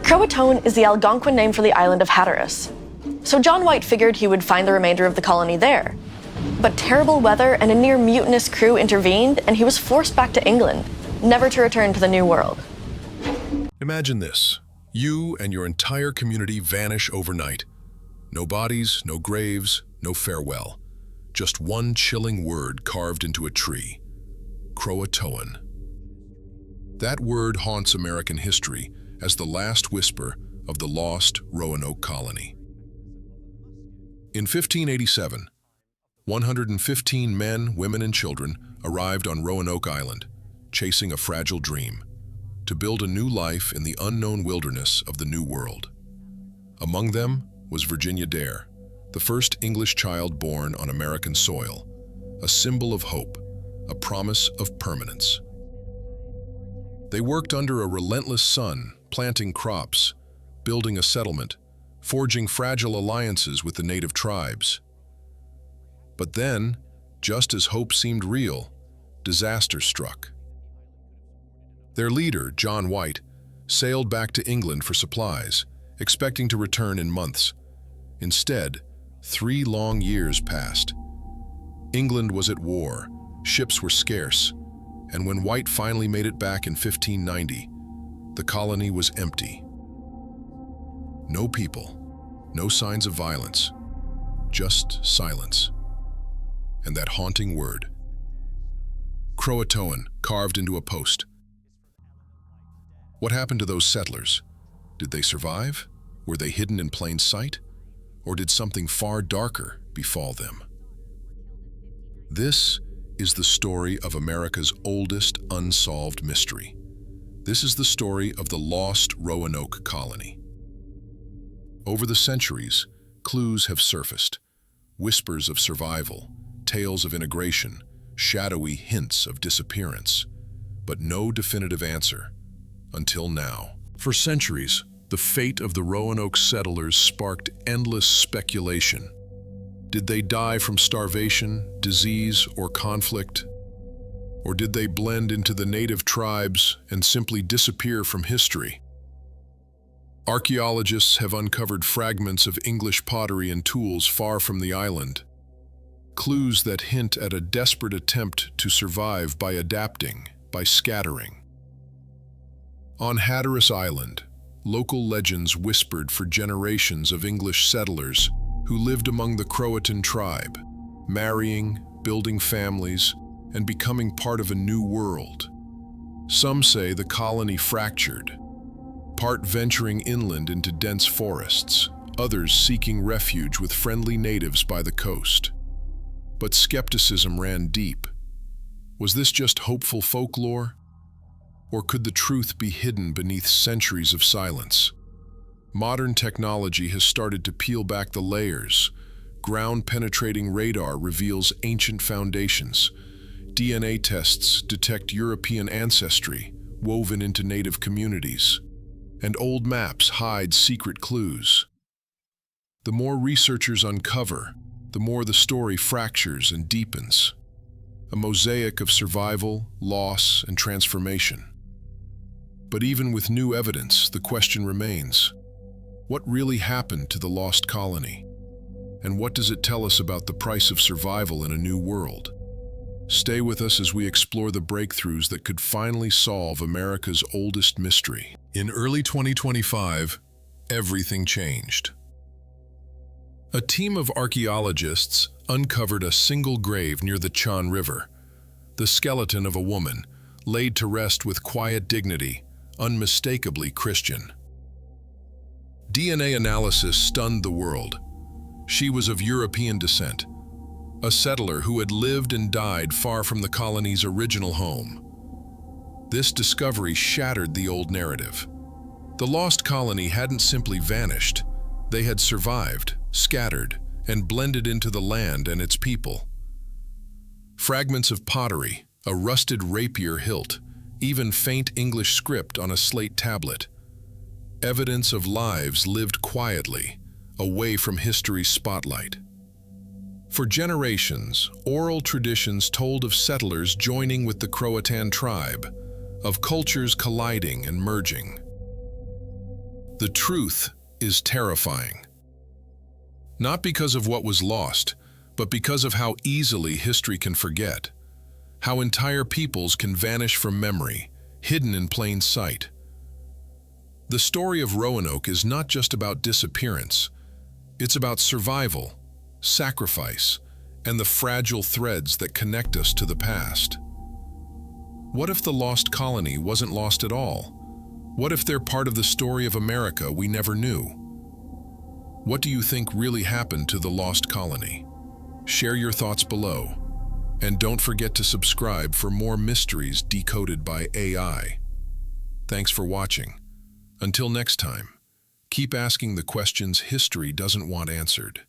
Croatoan is the Algonquin name for the island of Hatteras. So John White figured he would find the remainder of the colony there. But terrible weather and a near mutinous crew intervened, and he was forced back to England, never to return to the New World. Imagine this. You and your entire community vanish overnight. No bodies, no graves, no farewell. Just one chilling word carved into a tree. Croatoan. That word haunts American history as the last whisper of the lost Roanoke Colony. In 1587, 115 men, women, and children arrived on Roanoke Island, chasing a fragile dream, to build a new life in the unknown wilderness of the New World. Among them was Virginia Dare, the first English child born on American soil, a symbol of hope, a promise of permanence. They worked under a relentless sun, planting crops, building a settlement, forging fragile alliances with the native tribes. But then, just as hope seemed real, disaster struck. Their leader, John White, sailed back to England for supplies, expecting to return in months. Instead, 3 long years passed. England was at war, ships were scarce, and when White finally made it back in 1590, the colony was empty. No people, no signs of violence, just silence. And that haunting word, Croatoan, carved into a post. What happened to those settlers? Did they survive? Were they hidden in plain sight? Or did something far darker befall them? This is the story of America's oldest unsolved mystery. This is the story of the lost Roanoke Colony. Over the centuries, clues have surfaced, whispers of survival, tales of integration, shadowy hints of disappearance, but no definitive answer, until now. For centuries, the fate of the Roanoke settlers sparked endless speculation. Did they die from starvation, disease, or conflict? Or did they blend into the native tribes and simply disappear from history? Archaeologists have uncovered fragments of English pottery and tools far from the island, clues that hint at a desperate attempt to survive by adapting, by scattering. On Hatteras Island, local legends whispered for generations of English settlers who lived among the Croatoan tribe, marrying, building families, and becoming part of a new world. Some say the colony fractured, part venturing inland into dense forests, others seeking refuge with friendly natives by the coast. But skepticism ran deep. Was this just hopeful folklore? Or could the truth be hidden beneath centuries of silence? Modern technology has started to peel back the layers. Ground-penetrating radar reveals ancient foundations. DNA tests detect European ancestry woven into native communities. And old maps hide secret clues. The more researchers uncover, the more the story fractures and deepens. A mosaic of survival, loss, and transformation. But even with new evidence, the question remains: what really happened to the lost colony? And what does it tell us about the price of survival in a new world? Stay with us as we explore the breakthroughs that could finally solve America's oldest mystery. In early 2025, everything changed. A team of archaeologists uncovered a single grave near the Chan River, the skeleton of a woman, laid to rest with quiet dignity, unmistakably Christian. DNA analysis stunned the world. She was of European descent, a settler who had lived and died far from the colony's original home. This discovery shattered the old narrative. The lost colony hadn't simply vanished. They had survived, scattered, and blended into the land and its people. Fragments of pottery, a rusted rapier hilt, even faint English script on a slate tablet. Evidence of lives lived quietly, away from history's spotlight. For generations, oral traditions told of settlers joining with the Croatoan tribe, of cultures colliding and merging. The truth is terrifying. Not because of what was lost, but because of how easily history can forget, how entire peoples can vanish from memory, hidden in plain sight. The story of Roanoke is not just about disappearance. It's about survival, sacrifice, and the fragile threads that connect us to the past. What if the lost colony wasn't lost at all? What if they're part of the story of America we never knew? What do you think really happened to the lost colony? Share your thoughts below. And don't forget to subscribe for more mysteries decoded by AI. Thanks for watching. Until next time, keep asking the questions history doesn't want answered.